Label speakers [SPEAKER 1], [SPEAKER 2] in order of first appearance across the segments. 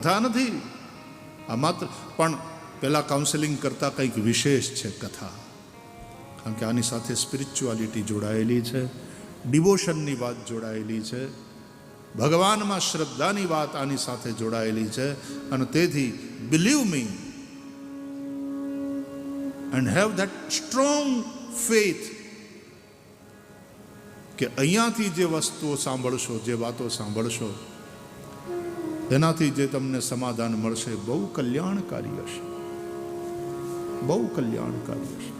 [SPEAKER 1] કથા નથી આ માત્ર, પણ પહેલાં કાઉન્સેલિંગ કરતાં કંઈક વિશેષ છે કથા, કારણ કે આની સાથે સ્પિરિચ્યુઆલિટી જોડાયેલી છે, ડિવોશનની વાત જોડાયેલી છે, ભગવાનમાં શ્રદ્ધાની વાત આની સાથે જોડાયેલી છે. અને તેથી believe me and have that strong faith કે અહીંયાથી જે વસ્તુઓ સાંભળશો, જે વાતો સાંભળશો, એનાથી જે તમને સમાધાન મળશે બહુ કલ્યાણકારી હશે, બહુ કલ્યાણકારી હશે.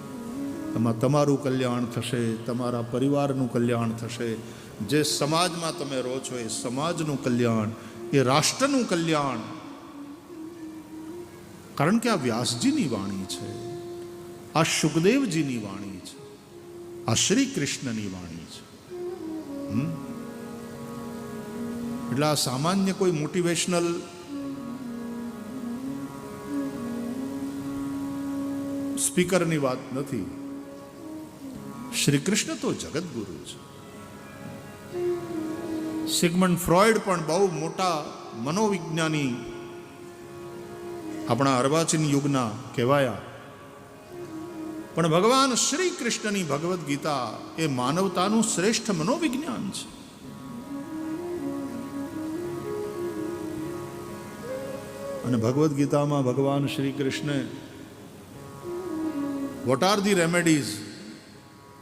[SPEAKER 1] એમાં તમારું કલ્યાણ થશે, તમારા પરિવારનું કલ્યાણ થશે, જે સમાજમાં તમે રહો છો એ સમાજનું કલ્યાણ, એ રાષ્ટ્રનું કલ્યાણ. કારણ કે આ વ્યાસજીની વાણી છે, આ સુખદેવજીની વાણી છે, આ શ્રી કૃષ્ણની વાણી છે. એટલે આ સામાન્ય કોઈ મોટિવેશનલ સ્પીકરની વાત નથી. શ્રી કૃષ્ણ તો જગતગુરુ છે. સિગમન્ડ ફ્રોઈડ પણ બહુ મોટા મનોવિજ્ઞાની આપણા અર્વાચીન યુગના કહેવાયા, પણ ભગવાન શ્રી કૃષ્ણની ભગવદ્ ગીતા એ માનવતાનું શ્રેષ્ઠ મનોવિજ્ઞાન છે. અને ભગવદ્ ગીતામાં ભગવાન શ્રી કૃષ્ણે વોટ આર ધી રેમેડીઝ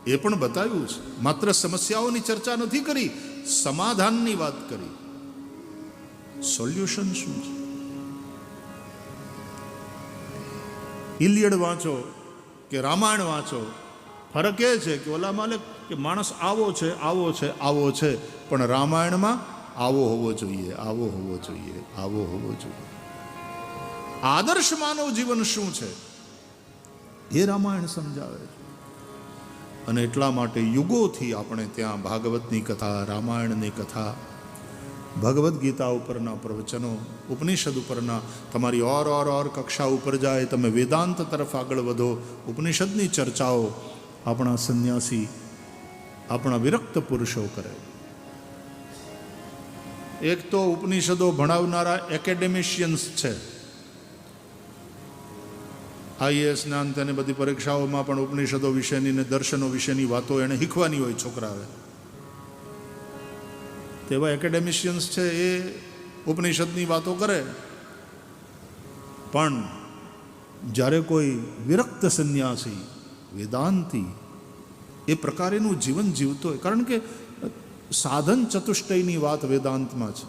[SPEAKER 1] એ પણ બતાવ્યું છે. માત્ર સમસ્યાઓની ચર્ચા નથી કરી, સમાધાનની વાત કરી. સોલ્યુશન શું છે? ઇલિયડ વાંચો કે રામાયણ વાંચો, ફરક એ છે કે ઓલામાં કે માણસ આવો છે, આવો છે, આવો છે, પણ રામાયણમાં આવો હોવો જોઈએ, આવો હોવો જોઈએ, આવો હોવો જોઈએ. આદર્શ માનવ જીવન શું છે એ રામાયણ સમજાવે છે. અને એટલા માટે યુગોથી આપણે ત્યાં ભાગવતની કથા, રામાયણની કથા, ભગવદ્ ગીતા ઉપરના પ્રવચનો, ઉપનિષદ ઉપરના, તમારી ઓર કક્ષા ઉપર જાય, તમે વેદાંત તરફ આગળ વધો, ઉપનિષદની ચર્ચાઓ આપણા સંન્યાસી, આપણા વિરક્ત પુરુષો કરે. એક તો ઉપનિષદો ભણાવનારા એકેડેમિશિયન્સ છે. આઈએએસ ના અંતે બધી પરીક્ષાઓમાં પણ ઉપનિષદો વિશેની ને દર્શનો વિશેની વાતો એને શીખવાની હોય છોકરાએ. તેવા એકેડેમિશિયન્સ છે, એ ઉપનિષદની વાતો કરે. પણ જ્યારે કોઈ વિરક્ત સંન્યાસી, વેદાંતી એ પ્રકારેનું જીવન જીવતો હોય, કારણ કે સાધન ચતુષ્ટયની વાત વેદાંતમાં છે.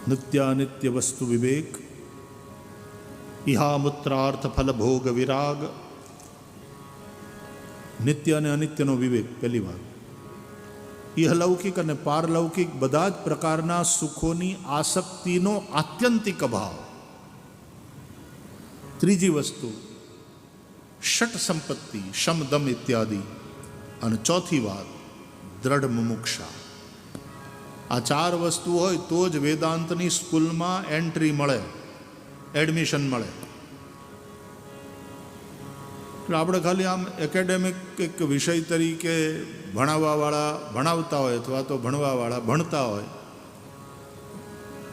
[SPEAKER 1] નિત્યાનિત્ય વસ્તુ વિવેક, ઇહામૂત્રાર્થ ફલ ભોગ વિરાગ. નિત્ય અને અનિત્યનો વિવેક પહેલી વાત. ઇહલૌકિક અને પારલૌકિક બધા જ પ્રકારના સુખોની આસક્તિનો આત્યંતિક અભાવ. ત્રીજી વસ્તુ ષટ સંપત્તિ, શમ દમ ઇત્યાદિ. અને ચોથી વાત દ્રઢ મુમુક્ષા. આ ચાર વસ્તુ હોય તો જ વેદાંતની સ્કૂલમાં એન્ટ્રી મળે, એડમિશન મળે. એટલે આપણે ખાલી આમ એકેડેમિક એક વિષય તરીકે ભણાવવાવાળા ભણાવતા હોય અથવા તો ભણવાવાળા ભણતા હોય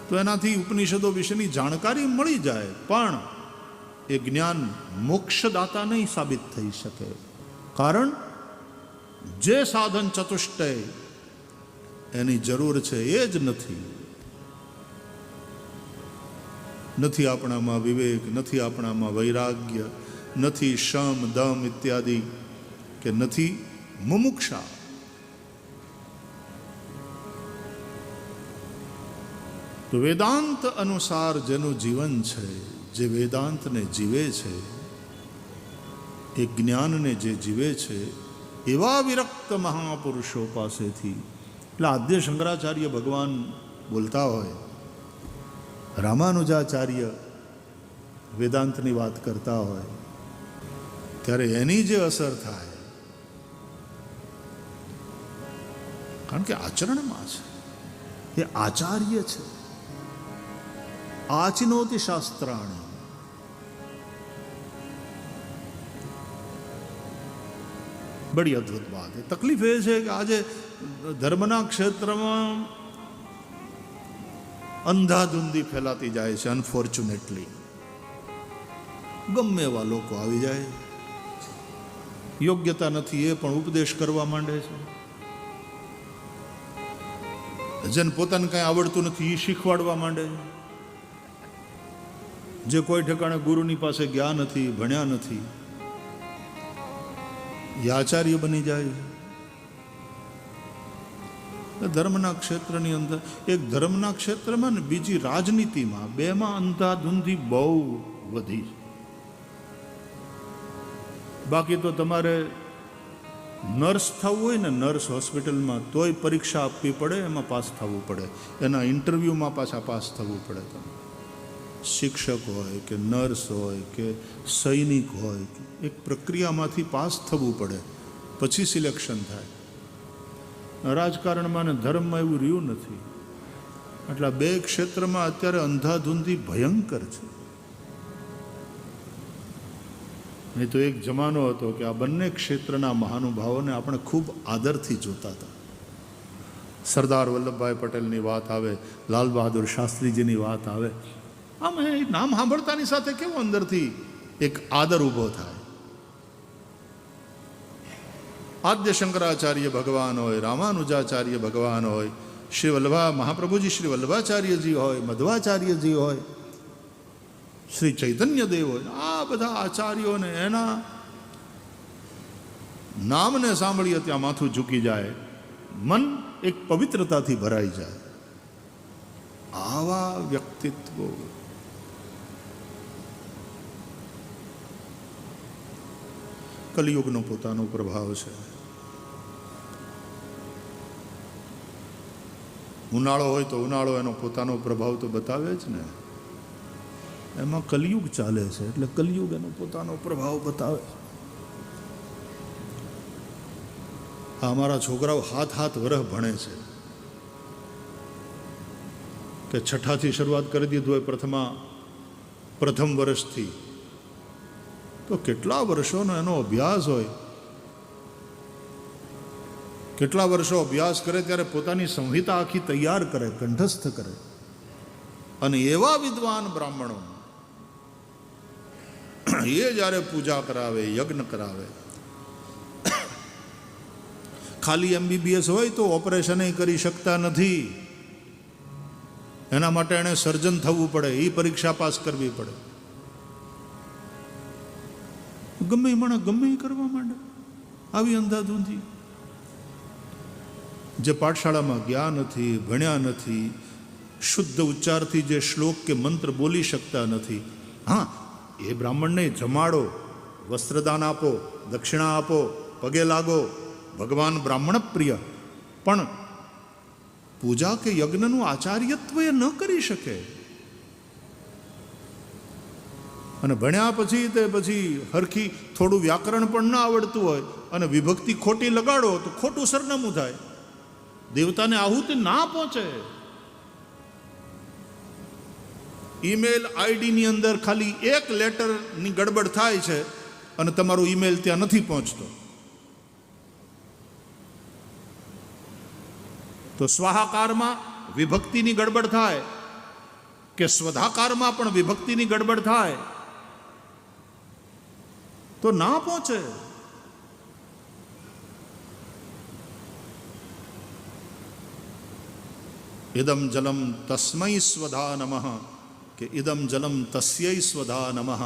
[SPEAKER 1] તો એનાથી ઉપનિષદો વિશેની જાણકારી મળી જાય, પણ એ જ્ઞાન મોક્ષદાતા નહીં સાબિત થઈ શકે. કારણ જે સાધન ચતુષ્ટય એની જરૂર છે એ જ નથી આપણામાં વિવેક, નથી આપણામાં વૈરાગ્ય, નથી શમ દમ ઇત્યાદિ, કે નથી મુમુક્ષા. તો વેદાંત અનુસાર જેનું જીવન છે, જે વેદાંતને જીવે છે, એ જ્ઞાનને જે જીવે છે, એવા વિરક્ત મહાપુરુષો પાસેથી. એટલે આદ્ય શંકરાચાર્ય ભગવાન બોલતા હોય, રામાનુજાચાર્ય વેદાંતની વાત કરતા હોય, ત્યારે એની જે અસર થાય, કારણ કે આચરણમાં છે, એ આચાર્ય છે. આચિનોતિ શાસ્ત્રાણી. બડી અદ્ભુત વાત. તકલીફ એ છે કે આજે ધર્મના ક્ષેત્રમાં અંધાધૂંધી ફેલાતી જાય છે. અનફોર્ચ્યુનેટલી ગમે એવા લોકો આવી જાય, યોગ્યતા નથી એ પણ ઉપદેશ કરવા માંડે છે. જેને પોતાને કાંઈ આવડતું નથી એ શીખવાડવા માંડે છે. જે કોઈ ઠેકાણે ગુરુની પાસે ગયા નથી, ભણ્યા નથી, એ આચાર્ય બની જાય. ધર્મના ક્ષેત્રની અંદર, એક ધર્મના ક્ષેત્રમાં ને બીજી રાજનીતિમાં, બેમાં અંધાધૂંધી બહુ વધી છે. બાકી તો તમારે નર્સ થવું હોય ને, નર્સ હોસ્પિટલમાં, તોય પરીક્ષા આપવી પડે, એમાં પાસ થવું પડે, એના ઇન્ટરવ્યૂમાં પાછા પાસ થવું પડે. તમે શિક્ષક હોય કે નર્સ હોય કે સૈનિક હોય, એક પ્રક્રિયામાંથી પાસ થવું પડે, પછી સિલેક્શન થાય. રાજકારણમાં ને ધર્મમાં એવું રહ્યું નથી. એટલે બે ક્ષેત્રમાં અત્યારે અંધાધૂંધી ભયંકર છે. નહીં તો એક જમાનો હતો કે આ બંને ક્ષેત્રના મહાનુભાવોને આપણે ખૂબ આદરથી જોતા હતા. સરદાર વલ્લભભાઈ પટેલની વાત આવે, લાલ બહાદુર શાસ્ત્રીજીની વાત આવે, આમ એ નામ સાંભળતાની સાથે કેવો અંદરથી એક આદર ઊભો થાય. આદ્ય શંકરાચાર્ય ભગવાન હોય, રામાનુજાચાર્ય ભગવાન હોય, શ્રી વલ્લભા મહાપ્રભુજી શ્રી વલ્લભાચાર્યજી હોય, મધ્વાચાર્યજી હોય, શ્રી ચૈતન્ય દેવ હોય, આ બધા આચાર્યોને એના નામને સાંભળીએ ત્યાં માથું ઝૂકી જાય, મન એક પવિત્રતાથી ભરાઈ જાય. આવા વ્યક્તિત્વો કલિયુગનો પોતાનો પ્રભાવ છે. ઉનાળો હોય તો ઉનાળો એનો પોતાનો પ્રભાવ તો બતાવે જ ને. એમાં કલિયુગ ચાલે છે એટલે કલિયુગ એનો પોતાનો પ્રભાવ બતાવે. અમારા છોકરાઓ હાથ વરહ ભણે છે કે છઠ્ઠાથી શરૂઆત કરી દીધું હોય, પ્રથમ વર્ષથી, તો કેટલા વર્ષોનો એનો અભ્યાસ હોય. કેટલા વર્ષો અભ્યાસ કરે ત્યારે પોતાની સંહિતા આખી તૈયાર કરે, કંઠસ્થ કરે. અને એવા વિદ્વાન બ્રાહ્મણો એ જ્યારે પૂજા કરાવે, યજ્ઞ કરાવે, ખાલી MBBS હોય તો ઓપરેશન કરી શકતા નથી. એના માટે એને સર્જન થવું પડે, એ પરીક્ષા પાસ કરવી પડે. ગમે એ ગમે એ કરવા માંડે. આવી અંધાધૂંધી. જે પાઠશાળામાં ગયા નથી, ભણ્યા નથી, શુદ્ધ ઉચ્ચારથી જે શ્લોક કે મંત્ર બોલી શકતા નથી, હા, એ બ્રાહ્મણને જમાડો, વસ્ત્રદાન આપો, દક્ષિણા આપો, પગે લાગો, ભગવાન બ્રાહ્મણ પ્રિય. પણ પૂજા કે યજ્ઞનું આચાર્યત્વ એ ન કરી શકે. અને ભણ્યા પછી હરખી થોડું વ્યાકરણ પણ ના આવડતું હોય અને વિભક્તિ ખોટી લગાડો તો ખોટું સરનામું થાય, દેવતાને આહુતિ ના પહોંચે. ઈમેલ આઈડીની અંદર ખાલી એક લેટરની ગડબડ થાય છે અને તમારો ઈમેલ ત્યાં નથી પહોંચતો. તો સ્વાહાકારમાં વિભક્તિની ગડબડ થાય કે સ્વધાકારમાં પણ વિભક્તિની ગડબડ થાય તો ના પહોંચે. ઇદમ જલમ તસ્મૈ સ્વધા નમઃ કે ઇદમ જલમ તસ્યૈ સ્વધા નમઃ.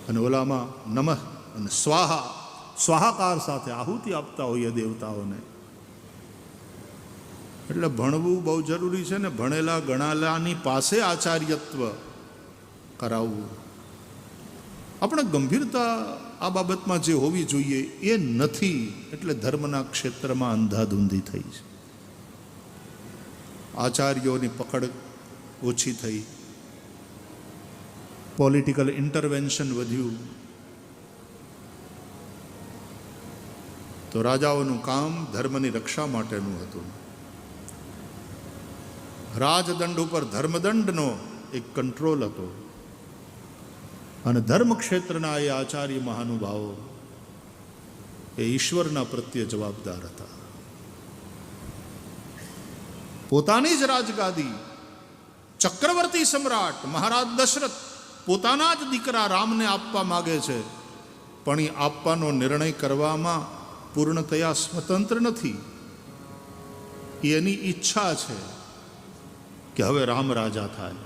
[SPEAKER 1] અને ઓલામાં નમઃ અને સ્વાહાકાર સાથે આહુતિ આપતા હોઈએ દેવતાઓને. એટલે ભણવું બહુ જરૂરી છે ને. ભણેલા ગણાલાની પાસે આચાર્યત્વ કરાવવું. આપણે ગંભીરતા આ બાબતમાં જે હોવી જોઈએ એ નથી. એટલે ધર્મના ક્ષેત્રમાં અંધાધૂંધી થઈ છે. આચાર્યોની પકડ ઓછી થઈ, પોલિટિકલ ઇન્ટરવેન્શન વધ્યું. તો રાજાઓનું કામ ધર્મની રક્ષા માટેનું હતું. રાજદંડ ઉપર ધર્મદંડનો એક કંટ્રોલ હતો. અને ધર્મ ક્ષેત્રના એ આચાર્ય મહાનુભાવો એ ઈશ્વરના પ્રત્યે જવાબદાર હતા. પોતાની જ રાજગાદી ચક્રવર્તી સમ્રાટ મહારાજ દશરથ પોતાના જ દીકરા રામને આપવા માગે છે, પણ એ આપવાનો નિર્ણય કરવામાં પૂર્ણતયા સ્વતંત્ર નથી. એની ઈચ્છા છે કે હવે રામ રાજા થાય,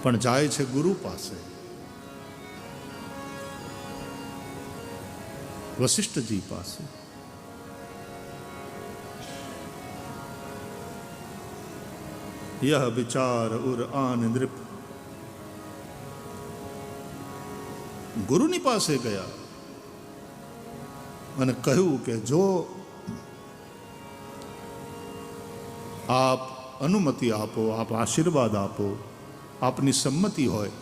[SPEAKER 1] પણ જાય છે ગુરુ પાસે. વશિષ્ઠજી પાસે. યહ વિચાર ઉર આન નૃપ. ગુરુની પાસે ગયા અને કહ્યું કે જો આપ અનુમતિ આપો, આપ આશીર્વાદ આપો, આપની સંમતિ હોય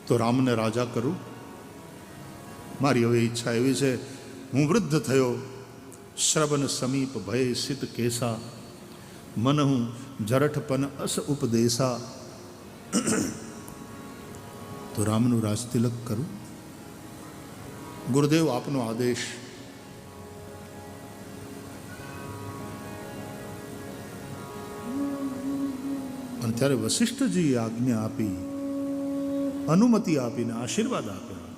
[SPEAKER 1] તો રામને રાજા કરું. મારી હવે ઈચ્છા એવી છે, હું વૃદ્ધ થયો, શ્રવણ સમીપ ભય સિત કેસા, મન હું જરઠપન અસ ઉપદેશા. તો રામનું રાજતિલક કરું. ગુરુદેવ આપનો આદેશ. અને ત્યારે વશિષ્ઠજીએ આજ્ઞા આપી, અનુમતિ આપીને આશીર્વાદ આપ્યા.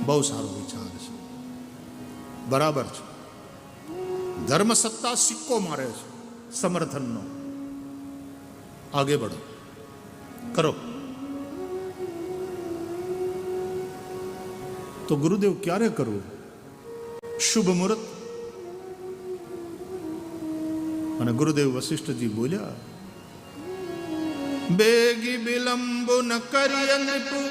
[SPEAKER 1] બહુ સારો વિચાર છે, બરાબર છે. ધર્મ સત્તા સિક્કો મારે છે સમર્થનનો. આગે બઢો, કરો. તો ગુરુદેવ ક્યારે કરવું? શુભ મુહૂર્ત. અને ગુરુદેવ વશિષ્ઠજી બોલ્યા, બેગી વિલંબ ન કરીએ નૃપુ,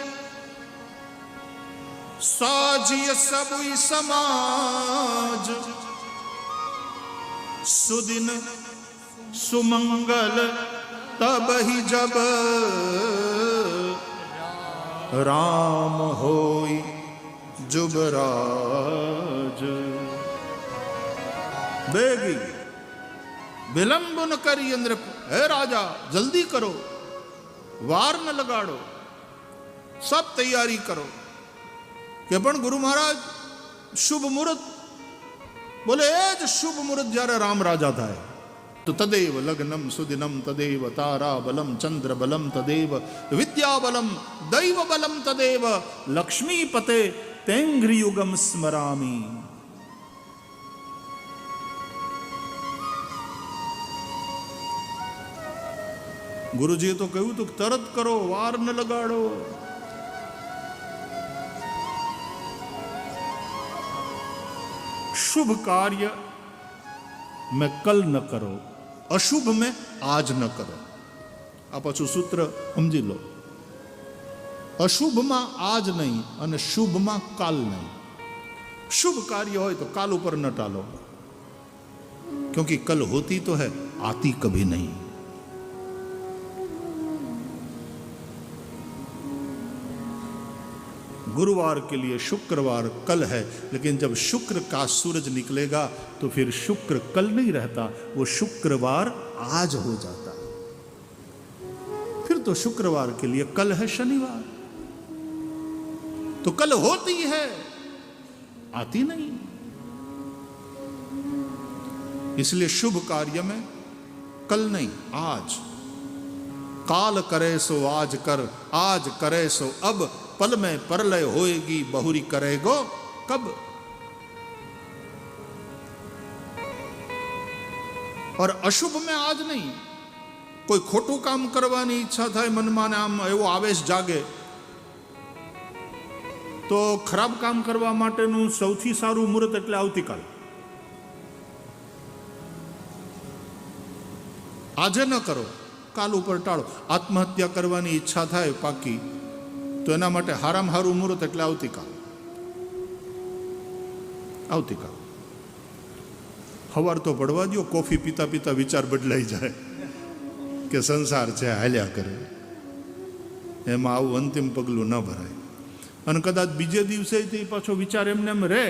[SPEAKER 1] સાજીય સબુઈ સમાજ, સુદિન સુમંગલ તબહી જબ, રામ હોય જુબરાજ. બેગી વિલંબ ન કરી અંદર, હે રાજા જલ્દી કરો, વાર ન લગાડો, સબ તૈયારી કરો. કે પણ ગુરુ મહારાજ શુભ મુહૂર્ત. બોલે એ જ શુભ મુહૂર્ત જ્યારે રામ રાજા થાય. તો તદેવ લગ્નમ સુદિનમ તદેવ તારા બલમ ચંદ્ર બલમ તદેવ વિદ્યા બલમ દૈવ બલમ તદેવ લક્ષ્મીપતે તેંઘ્રિયુગમ સ્મરામી. ગુરુજીએ તો કહ્યું તું તરત કરો, વાર ન લગાડો. शुभ कार्य में कल न करो, अशुभ में आज न करो. આ પાછું સૂત્ર સમજી લો. અશુભમાં આજ નહીં અને શુભમાં કાલ નહીં. શુભ કાર્ય હોય તો કાલ ઉપર ન ટાલો, क्योंकि कल होती तो है, आती कभी नहीं. गुरुवार के लिए शुक्रवार कल है, लेकिन जब शुक्र का सूरज निकलेगा तो फिर शुक्र कल नहीं रहता, वो शुक्रवार आज हो जाता. फिर तो शुक्रवार के लिए कल है शनिवार. तो कल होती है, आती नहीं. इसलिए शुभ कार्य में कल नहीं, आज. काल करे सो आज कर, आज करे सो अब, पल में परलय होएगी बहुरी करेगो कब. और अशुभ में आज नहीं. कोई खोटू काम करवानी ઈચ્છા થાય મનમાં, આમ એવો આવેશ જાગે, તો ખરાબ કામ કરવા માટેનું સૌથી સારું મુહૂર્ત એટલે આવતીકાલ. આજે ન કરો, કાલ ઉપર ટાળો. આત્મહત્યા કરવાની ઈચ્છા થાય પાકી, તો એના માટે હારામાં હારું મુહૂર્ત એટલે આવતીકાલ. આવતીકાલ સવાર તો પડવા દો, કોફી પીતા પીતા વિચાર બદલાઈ જાય કે સંસાર છે હાલ્યા કરે, એમાં આવું અંતિમ પગલું ન ભરાય. અને કદાચ બીજે દિવસે તે પાછો વિચાર એમને એમ રહે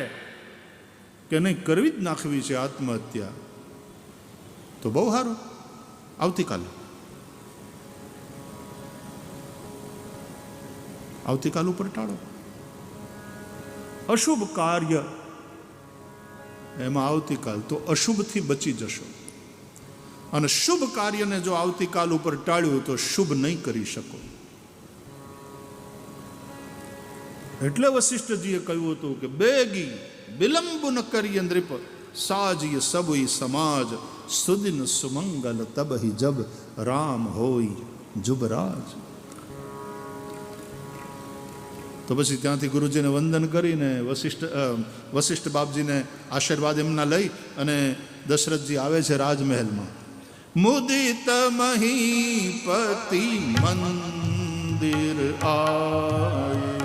[SPEAKER 1] કે નહીં કરવી જ નાખવી છે આત્મહત્યા, તો બહુ સારું. આવતીકાલે આવતીકાલ ઉપર ટાળો. અશુભ કાર્ય એમાં આવતીકાલ તો અશુભથી બચી જશો. અને શુભ કાર્યને જો આવતીકાલ ઉપર ટાળ્યું તો શુભ નહીં કરી શકો. એટલે વશિષ્ઠજીએ કહ્યું હતું કે બેગી વિલંબ ન કરીએ નૃપ, સાજીય સબઈ સમાજ, સુદિન સુમંગલ તબહી જબ, રામ હોય જુબરાજ. તો પછી ત્યાંથી ગુરુજીને વંદન કરીને વશિષ્ઠ બાપજીને આશીર્વાદ એમના લઈ અને દશરથજી આવે છે રાજમહેલમાં. મુદિત મહીપતિ મંદિર આય,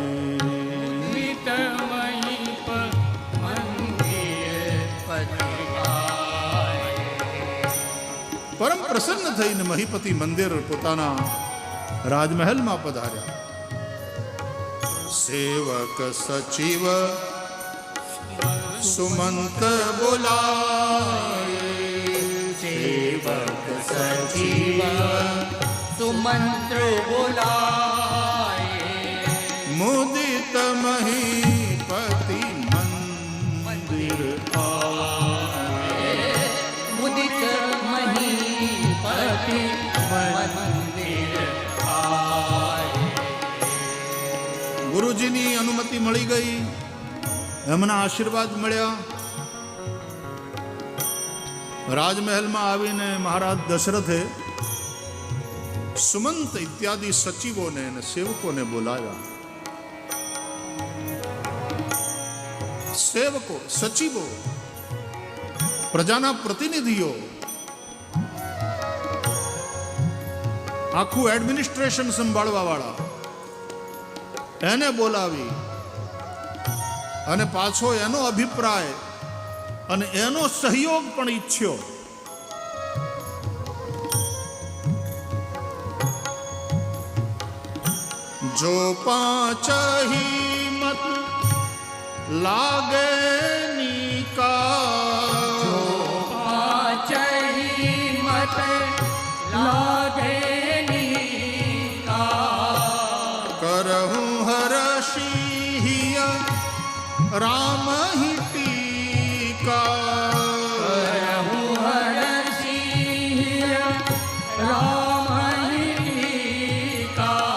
[SPEAKER 1] પરમ પ્રસન્ન થઈને મહીપતિ મંદિર પોતાના રાજમહેલમાં પધાર્યા. સેવક સચિવ સુમંત બોલાય,
[SPEAKER 2] સેવક સચિવ સુમંત્ર બોલાય,
[SPEAKER 1] મુદિત મહીપતિ મંદિર આય,
[SPEAKER 2] મુદિત મહીપતિ મંદિર આય.
[SPEAKER 1] ગુરુજીની અનુમતિ મળી ગઈ, એમના આશીર્વાદ મળ્યા. રાજમહેલમાં આવીને મહારાજ દશરથે સુમંત ઇત્યાદિ સચિવોને અને સેવકોને બોલાવ્યા. સેવકો, સચિવો, પ્રજાના પ્રતિનિધિઓ, આખું એડમિનિસ્ટ્રેશન સંભાળવા વાળા, એને બોલાવી અને પાછો એનો અભિપ્રાય અને એનો સહયોગ પણ ઈચ્છ્યો. જો પાંચ મત લાગે નિકા,
[SPEAKER 2] જો પાંચ મત લાગે નિકા,
[SPEAKER 1] કરહું હર્ષિય રામ હિ ટીકા,
[SPEAKER 2] કરહું હર્ષિય રામ હિ ટીકા,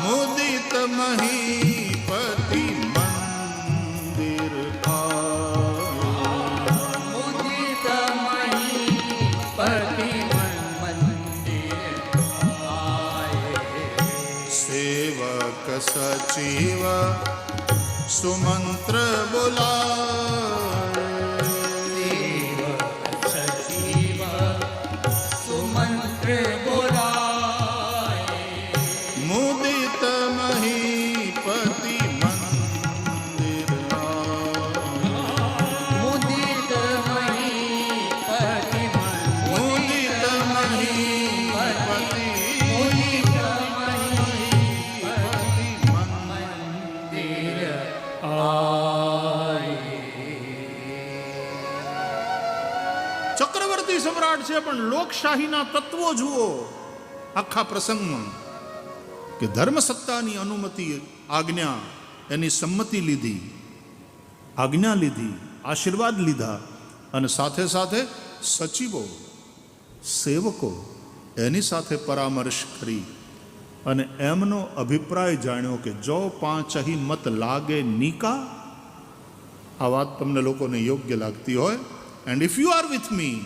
[SPEAKER 1] મુદિત મહીપતિ મંદિર આય,
[SPEAKER 2] મુદિત મહીપતિ મંદિર આય.
[SPEAKER 1] સેવક સચિવ સુમંત્ર બોલાય,
[SPEAKER 2] સચિવ સુમંત્ર બોલાય,
[SPEAKER 1] મુદિત મહીપતિ મંદિર આય,
[SPEAKER 2] મુદિત મહીપતિ
[SPEAKER 1] મુદિત મહીપતિ
[SPEAKER 2] મુદિત
[SPEAKER 1] મંદિર
[SPEAKER 2] આય.
[SPEAKER 1] ચક્રવર્તી સમ્રાટ છે પણ લોકશાહીના તત્વો જુઓ આખા પ્રસંગમાં, કે ધર્મસત્તાની અનુમતિ, આજ્ઞા, એની સંમતિ લીધી, આજ્ઞા લીધી, આશીર્વાદ લીધા, અને સાથે સાથે સચિવો, સેવકો એની સાથે પરામર્શ કરી અને એમનો અભિપ્રાય જાણ્યો કે જો પાંચહી મત લાગે નિકા, આ વાત તમને લોકોને યોગ્ય લાગતી હોય, and if you are with me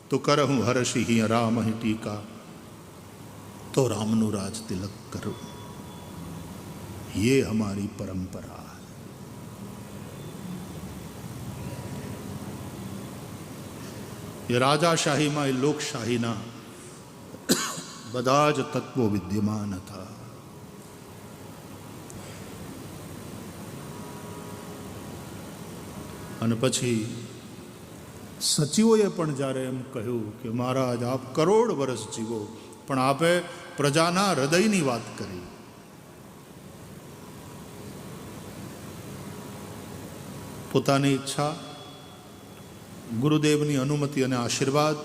[SPEAKER 1] તો કરહું હર્ષિ રામ હિ ટીકા, તો રામનું રાજ તિલક કરું. ये हमारी परंपरा है. ये રાજાશાહીમાં એ લોકશાહીના બધા જ તત્વો વિદ્યમાન હતા. અને પછી સચિવોએ પણ જ્યારે એમ કહ્યું કે મહારાજ આપ કરોડ વર્ષ જીવો, પણ આપે પ્રજાના હૃદયની વાત કરી. પોતાની ઈચ્છા, ગુરુદેવની અનુમતિ અને આશીર્વાદ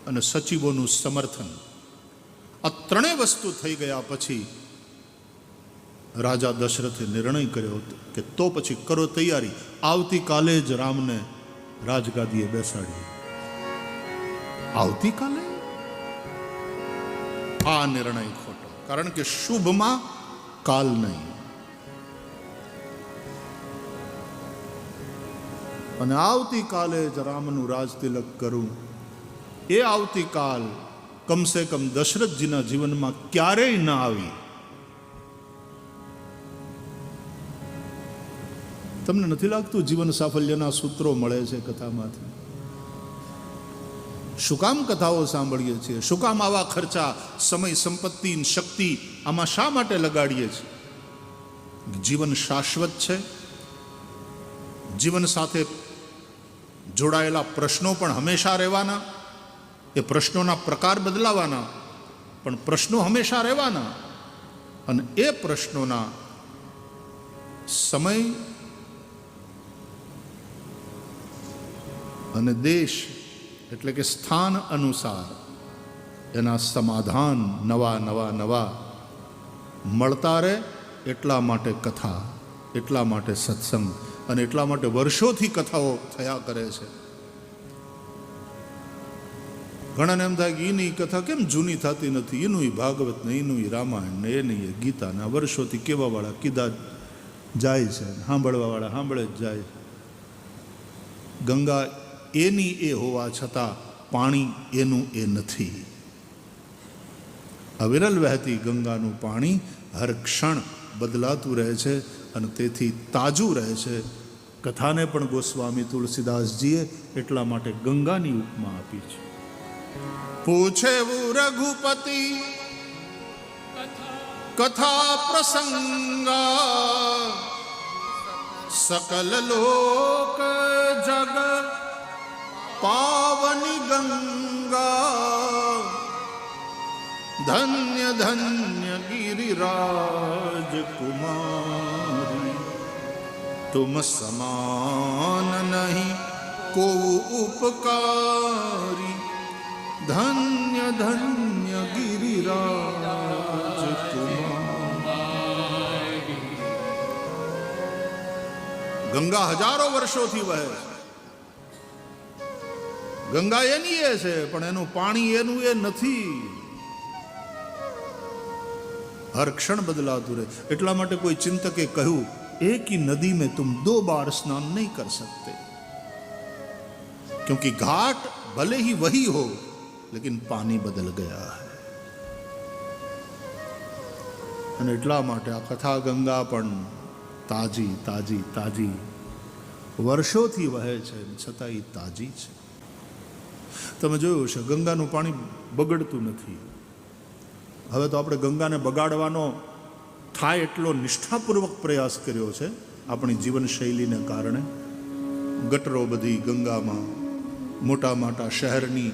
[SPEAKER 1] અને સચિવોનું સમર્થન, આ ત્રણેય વસ્તુ થઈ ગયા પછી રાજા દશરથે નિર્ણય કર્યો હતો કે તો પછી કરો તૈયારી, આવતીકાલે જ રામને રાજગાદીએ બેસાડીએ. આવતીકાલે? આ નિર્ણય ખોટો, કારણ કે શુભમાં કાલ નહીં. અને આવતીકાલે જ રામનું રાજ તિલક કરું, એ આવતીકાલ કમસે કમ દશરથજીના જીવનમાં ક્યારેય ન આવી. તમને નથી લાગતું જીવન સાફલ્યના સૂત્રો મળે છે કથામાંથી? શું કામ કથાઓ સાંભળીએ છીએ? શું કામ આવા ખર્ચા, સમય, સંપત્તિ, શક્તિ આમાં શા માટે લગાડીએ છીએ? જીવન શાશ્વત છે. જીવન સાથે જોડાયેલા પ્રશ્નો પણ હંમેશા રહેવાના. એ પ્રશ્નોના પ્રકાર બદલાવાના, પણ પ્રશ્નો હંમેશા રહેવાના. અને એ પ્રશ્નોના સમય અને દેશ એટલે કે સ્થાન અનુસાર એના સમાધાન નવા નવા નવા મળતા રહે. એટલા માટે કથા, એટલા માટે સત્સંગ, અને એટલા માટે વર્ષોથી કથાઓ થયા કરે છે. ઘણાને એમ થાય કે એની કથા કેમ જૂની થતી નથી? એનું ભાગવત ને એનું રામાયણ ને એની ગીતા ને વર્ષોથી કહેવાવાળા કીધા જાય છે, સાંભળવાવાળા સાંભળે જ જાય છે. ગંગા એની એ હોવા છતાં પાણી એનું એ નથી. અવિરલ વહેતી ગંગાનું પાણી હર ક્ષણ બદલાતું રહે છે અને તેથી તાજું રહે છે. કથાને પણ ગોસ્વામી તુલસીદાસજીએ એટલા માટે ગંગાની ઉપમા આપી છે. પૂછે રઘુપતિ કથા પ્રસંગા, સકલ લોક જગ પાવની ગંગા, ધન્ય ધન્ય ગિરિરાજ કુમારી, તુમ સમાન નહીં કો ઉપકારી, ધન્ય ધન્ય ગિરિરાજ કુમારી. ગંગા હજારો વર્ષોથી વહે છે. ગંગા એની એ છે, પણ એનું પાણી એનું એ નથી. હર ક્ષણ બદલાતું રહે. એટલા માટે કોઈ ચિંતકે કહ્યું, એક ही नदी में तुम 2 बार स्नान नहीं कर सकते, क्योंकि घाट भले ही वही हो लेकिन पानी बदल गया है. અને એટલા માટે આ કથા ગંગા પણ તાજી તાજી તાજી વર્ષોથી વહે છે, છતાંય તાજી છે. તમે જોયું છે ગંગાનું પાણી બગડતું નથી. હવે તો આપણે ગંગાને બગાડવાનો થાય એટલો નિષ્ઠાપૂર્વક પ્રયાસ કર્યો છે આપણી જીવનશૈલીને કારણે. ગટરો બધી ગંગામાં, મોટા મોટા શહેરની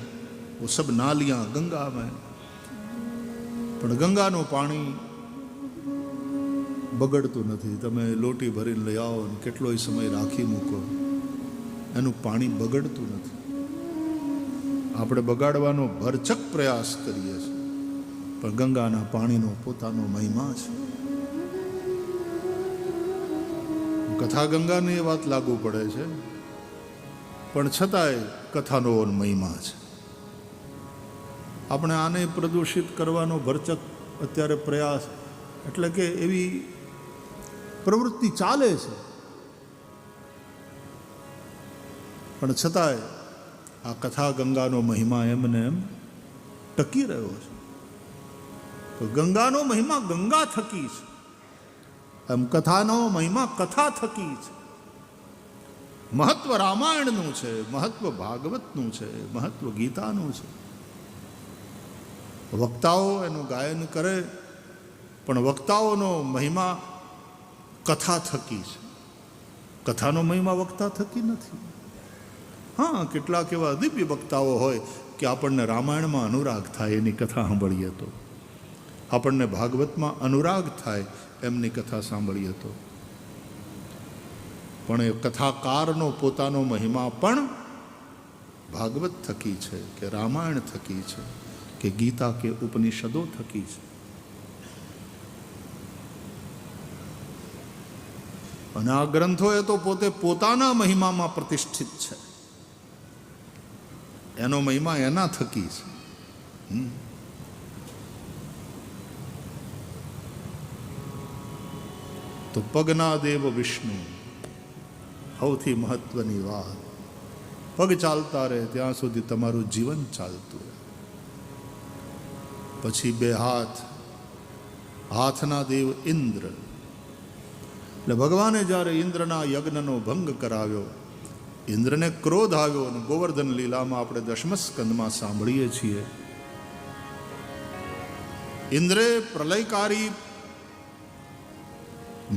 [SPEAKER 1] वो सब नालियाँ गंगा में. પણ ગંગાનું પાણી બગડતું નથી. તમે લોટી ભરીને લઈ આવો ને કેટલોય સમય રાખી મૂકો, એનું પાણી બગડતું નથી. આપણે બગાડવાનો ભરચક પ્રયાસ કરીએ છીએ, પણ ગંગાના પાણીનો પોતાનો મહિમા છે. કથા ગંગાની એ વાત લાગુ પડે છે, પણ છતાંય કથાનો મહિમા છે. આપણે આને પ્રદૂષિત કરવાનો ભરચક અત્યારે પ્રયાસ, એટલે કે એવી પ્રવૃત્તિ ચાલે છે, પણ છતાંય આ કથા ગંગાનો મહિમા એમને એમ ટકી રહ્યો છે. તો ગંગાનો મહિમા ગંગા થકી છે, એમ કથાનો મહિમા કથા થકી છે. મહત્વ રામાયણનું છે, મહત્વ ભાગવતનું છે, મહત્વ ગીતાનું છે. વક્તાઓ એનું ગાયન કરે, પણ વક્તાઓનો મહિમા કથા થકી છે. કથાનો મહિમા વક્તા થકી નથી. હા, કેટલાક એવા દિવ્ય વક્તાઓ હોય કે આપણને રામાયણમાં અનુરાગ થાય એની કથા સાંભળીએ તો, આપણને ભાગવતમાં અનુરાગ થાય એમની કથા સાંભળીએ તો. પણ એ કથાકારનો પોતાનો મહિમા પણ ભાગવત થકી છે, કે રામાયણ થકી છે, કે ગીતા કે ઉપનિષદો થકી છે. અને આ ગ્રંથો એ તો પોતે પોતાના મહિમામાં પ્રતિષ્ઠિત છે. એનો મહિમા એના થકી છે. તો પગના દેવ વિષ્ણુ, સૌથી મહત્વની વાત. પગ ચાલતા રહે ત્યાં સુધી તમારું જીવન ચાલતું રહે. પછી બે હાથ, હાથના દેવ ઇન્દ્ર. એટલે ભગવાને જ્યારે ઇન્દ્રના યજ્ઞનો ભંગ કરાવ્યો, ઇન્દ્રને ક્રોધ આવ્યો, અને ગોવર્ધન લીલામાં આપણે દશમ સ્કંદમાં સાંભળીએ છીએ, ઇન્દ્રે પ્રલયકારી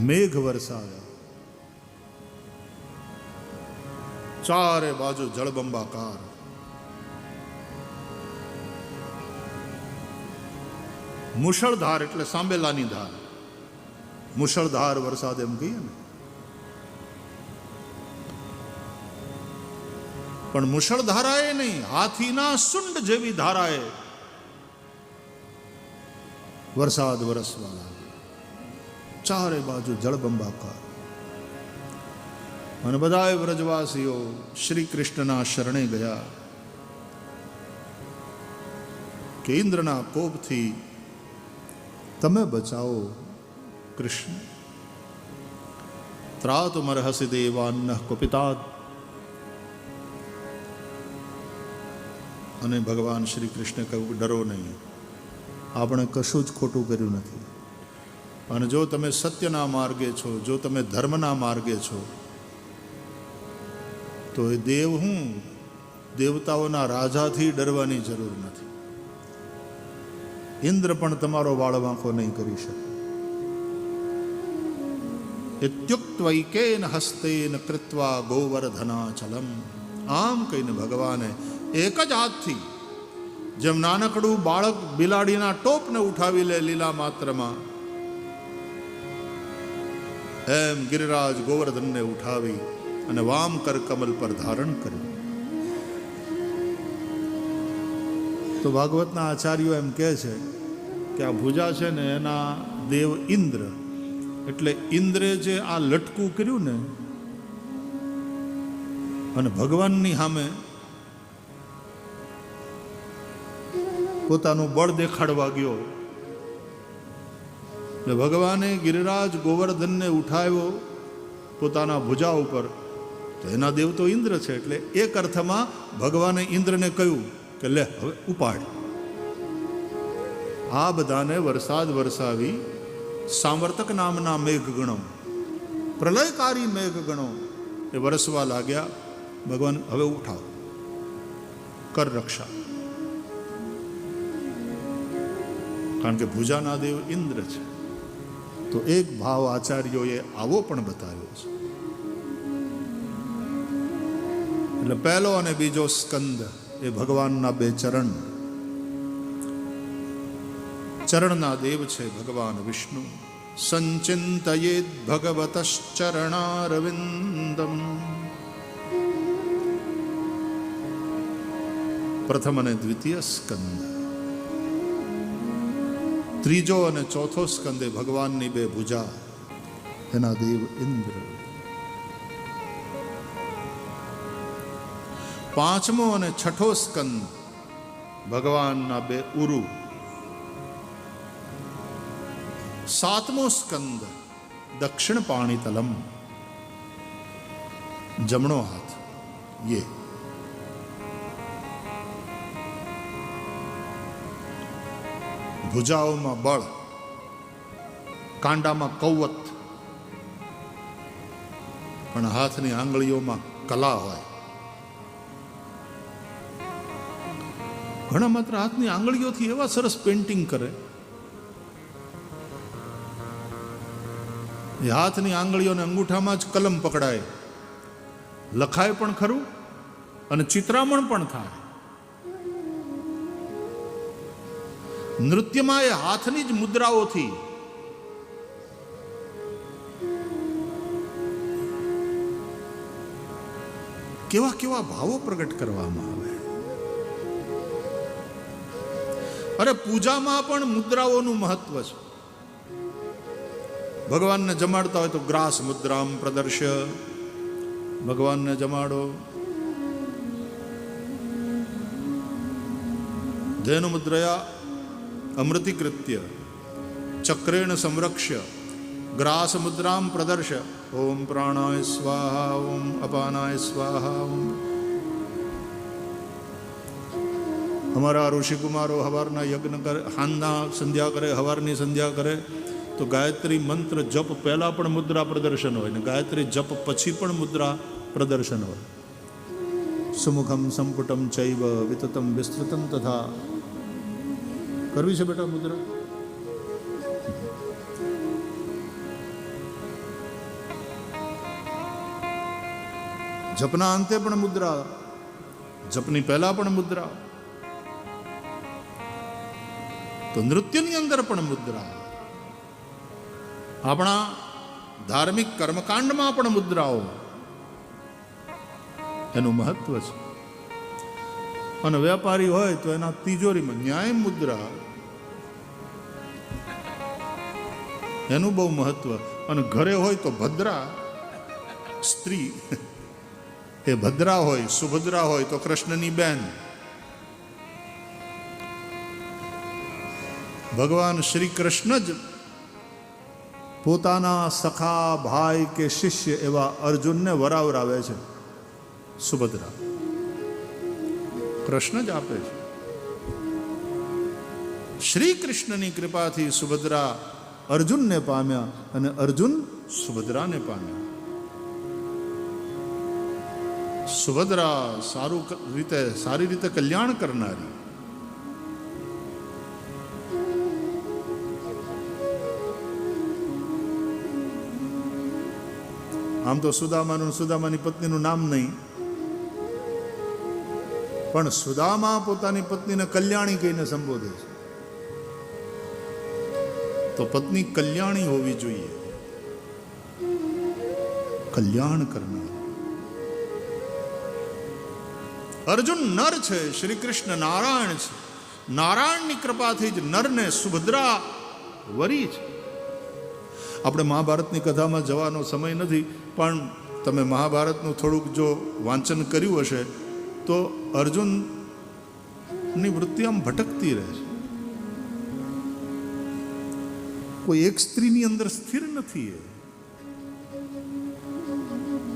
[SPEAKER 1] મેઘ વરસાવ્યા, ચારે બાજુ જળબંબાકાર. મુશળધાર એટલે સાંબેલાની ધાર, મુશળધાર વરસાદ એમ કહીએ ને. પણ મુશળધારાએ નહીં, હાથીના સુંડ જેવી ધારાએ વરસાદ વરસવા લાગ્યો, ચારે બાજુ જળબંબાકાર. અને બધાએ વ્રજવાસીઓ શ્રી કૃષ્ણના શરણે ગયા કે ઇન્દ્રના કોપથી તમે બચાવો કૃષ્ણ. ત્રાતુમર્હસિ દેવાન્ન કુપિતાદ. અને ભગવાન શ્રી કૃષ્ણે કહ્યું, ડરો નહીં, આપણે કશું જ ખોટું કર્યું નથી. અને જો તમે સત્યના માર્ગે છો, જો તમે ધર્મના માર્ગે છો, તો એ દેવ, હું દેવતાઓના રાજાથી ડરવાની જરૂર નથી. ઇન્દ્ર પણ તમારો વાળ વાંકો નહીં કરી શકે. ઇત્યુક્ત્વૈકેન હસ્તેન કૃત્વા ગોવર્ધનાચલમ. આમ કહીને ભગવાને એક જ હાથથી, જેમ નાનકડું બાળક બિલાડીના ટોપને ઉઠાવી લે લીલા માત્રમાં, એમ ગિરિરાજ ગોવર્ધનને ઉઠાવી અને વામ કર કમલ પર ધારણ કર્યું. તો ભાગવતના આચાર્યો એમ કહે છે કે આ ભુજા છે ને એના દેવ ઇન્દ્ર, એટલે ઇન્દ્રે જે આ લટકું કર્યું ને અને ભગવાનની સામે પોતાનું બળ દેખાડવા ગયો, એટલે ભગવાને ગિરિરાજ ગોવર્ધનને ઉઠાવ્યો પોતાના ભુજા ઉપર. તો એના દેવ તો ઇન્દ્ર છે, એટલે એક અર્થમાં ભગવાને ઇન્દ્રને કહ્યું કે લે હવે ઉપાડ. આ બધાને વરસાદ વરસાવી સામર્તક નામના મેઘગણો, પ્રલયકારી મેઘગણો એ વરસવા લાગ્યા. ભગવાન હવે ઉઠાવ, કર રક્ષા. કારણ કે ભુજાના દેવ ઇન્દ્ર છે. તો એક ભાવ આચાર્યોએ આવો પણ બતાવ્યો છે. એટલે પહેલો અને બીજો સ્કંદ એ ભગવાનના બે ચરણ, ચરણના દેવ છે ભગવાન વિષ્ણુ. સંચિંતયેદ ભગવતશ્ચરણારવિંદમ. પ્રથમ અને દ્વિતીય સ્કંદ. ત્રીજો અને ચોથો સ્કંદ એ ભગવાનની બે ભુજા, એના દેવ ઇન્દ્ર. પાંચમો અને છઠ્ઠો સ્કંદ ભગવાનના બે ઉરુ. સાતમો સ્કંદ દક્ષિણ પાણીતલમ, જમણો હાથ. ये ભુજાઓમાં બળ, કાંડામાં કૌવત, પણ હાથની આંગળીઓમાં કલા હોય. ઘણા માત્ર હાથની આંગળીઓથી એવા સરસ પેઇન્ટિંગ કરે, એ હાથની આંગળીઓને અંગૂઠામાં જ કલમ પકડાય, લખાય પણ ખરું અને ચિત્રામણ પણ થાય. નૃત્યમાં એ હાથની જ મુદ્રાઓથી કેવા કેવા ભાવો પ્રગટ કરવામાં આવે. અરે પૂજામાં પણ મુદ્રાઓનું મહત્વ છે. ભગવાનને જમાડતા હોય તો ગ્રાસ મુદ્રામ પ્રદર્શ્ય, ભગવાનને જમાડો. ધેનુ મુદ્રયા અમૃતિકૃત્ય ચક્રેણ સંરક્ષ્ય ગ્રાસ મુદ્રામ પ્રદર્શ્ય. ઓમ પ્રાણાય સ્વાહા, ઓમ અપાનાય સ્વાહા. અમારા ઋષિકુમારો હવારના યજ્ઞ કરે, હાંજના સંધ્યા કરે, હવારની સંધ્યા કરે તો ગાયત્રી મંત્ર જપ પહેલાં પણ મુદ્રા પ્રદર્શન હોય ને ગાયત્રી જપ પછી પણ મુદ્રા પ્રદર્શન હોય. સુમુખમ સંપુટમ ચૈવ વિતતમ વિસ્તૃતમ તથા. કરવી છે બેટા મુદ્રા? જપના અંતે પણ મુદ્રા, જપની પહેલા પણ મુદ્રા, તો નૃત્યની અંદર પણ મુદ્રા, આપણા ધાર્મિક કર્મકાંડમાં પણ મુદ્રાઓ, એનું મહત્વ છે. અને વેપારી હોય તો એના તિજોરીમાં ન્યાય મુદ્રા, એનું બહુ મહત્વ. અને ઘરે હોય તો ભદ્રા, સ્ત્રી એ ભદ્રા હોય, સુભદ્રા હોય તો કૃષ્ણની બેન. ભગવાન શ્રી કૃષ્ણ જ પોતાના સખા, ભાઈ કે શિષ્ય એવા અર્જુનને વરાવરાવે છે. સુભદ્રા કૃષ્ણ જ આપે છે. શ્રી કૃષ્ણની કૃપાથી સુભદ્રા અર્જુનને પામ્યા અને અર્જુન સુભદ્રાને પામ્યા. સુભદ્રા સારી રીતે કલ્યાણ કરનારી. આમ તો સુદામાનું, સુદામાની પત્નીનું નામ નહીં, પણ સુદામા પોતાની પત્નીને કલ્યાણી કહીને સંબોધે છે. તો પત્ની કલ્યાણી હોવી જોઈએ, કલ્યાણ કરનાર. અર્જુન નર છે, શ્રી કૃષ્ણ નારાયણ છે. નારાયણની કૃપાથી જ નરને સુભદ્રા વરી છે. આપણે મહાભારતની કથામાં જવાનો સમય નથી, પણ તમે મહાભારતનું થોડુંક જો વાંચન કર્યું હશે તો અર્જુનની વૃત્તિ આમ ભટકતી રહે છે. કોઈ એક સ્ત્રીની અંદર સ્થિર નથી.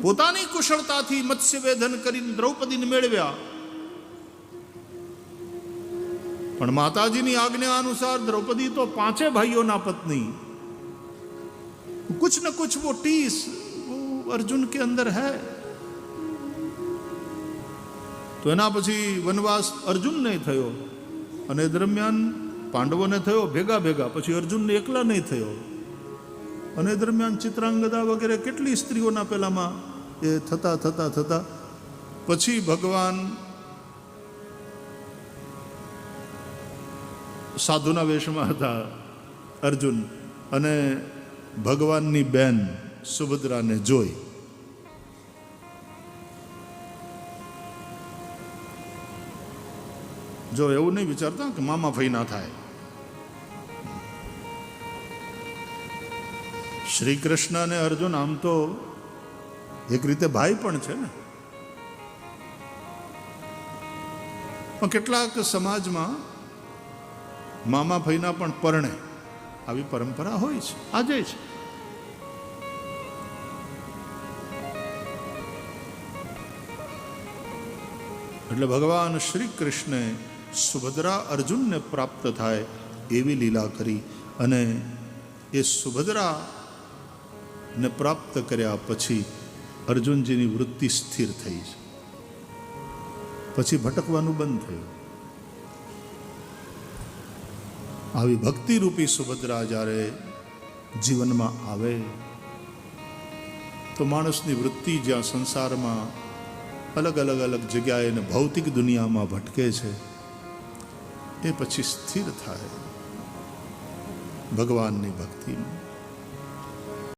[SPEAKER 1] પોતાની કુશળતાથી મત્સ્યવેધન કરીને દ્રૌપદીને મેળવ્યા, પણ માતાજીની આજ્ઞા અનુસાર દ્રૌપદી તો 5 ભાઈઓના પત્ની. कुछ न कुछ वो टीस वो अर्जुन के अंदर है. તો એના પછી વનવાસ અર્જુનને થયો અને દરમિયાન પાંડવોને થયો ભેગા ભેગા, પછી અર્જુનને એકલા નહીં થયો. અને દરમિયાન ચિત્રાંગદા વગેરે કેટલી સ્ત્રીઓના પેલામાં એ થતા થતા થતા પછી ભગવાન સાધુના વેશમાં હતા અર્જુન, અને ભગવાનની બેન સુભદ્રાને જોઈ જો એવું નહીં વિચારતા કે મામા ફઈ ના થાય. શ્રી કૃષ્ણ અને અર્જુન આમ તો એક રીતે ભાઈ પણ છે ને, પણ કેટલાક સમાજમાં મામા ફઈના પણ પરણે આવી પરંપરા હોય છે, આજે છે. એટલે ભગવાન શ્રી કૃષ્ણે સુભદ્રા અર્જુનને પ્રાપ્ત થાય એવી લીલા કરી, અને એ સુભદ્રાને પ્રાપ્ત કર્યા પછી અર્જુનજીની વૃત્તિ સ્થિર થઈ છે, પછી ભટકવાનું બંધ થયું. આવી ભક્તિરૂપી સુભદ્રા જ્યારે જીવનમાં આવે તો માણસની વૃત્તિ જ્યાં સંસારમાં અલગ અલગ અલગ જગ્યાએ અને ભૌતિક દુનિયામાં ભટકે છે એ પછી સ્થિર થાય ભગવાનની ભક્તિમાં.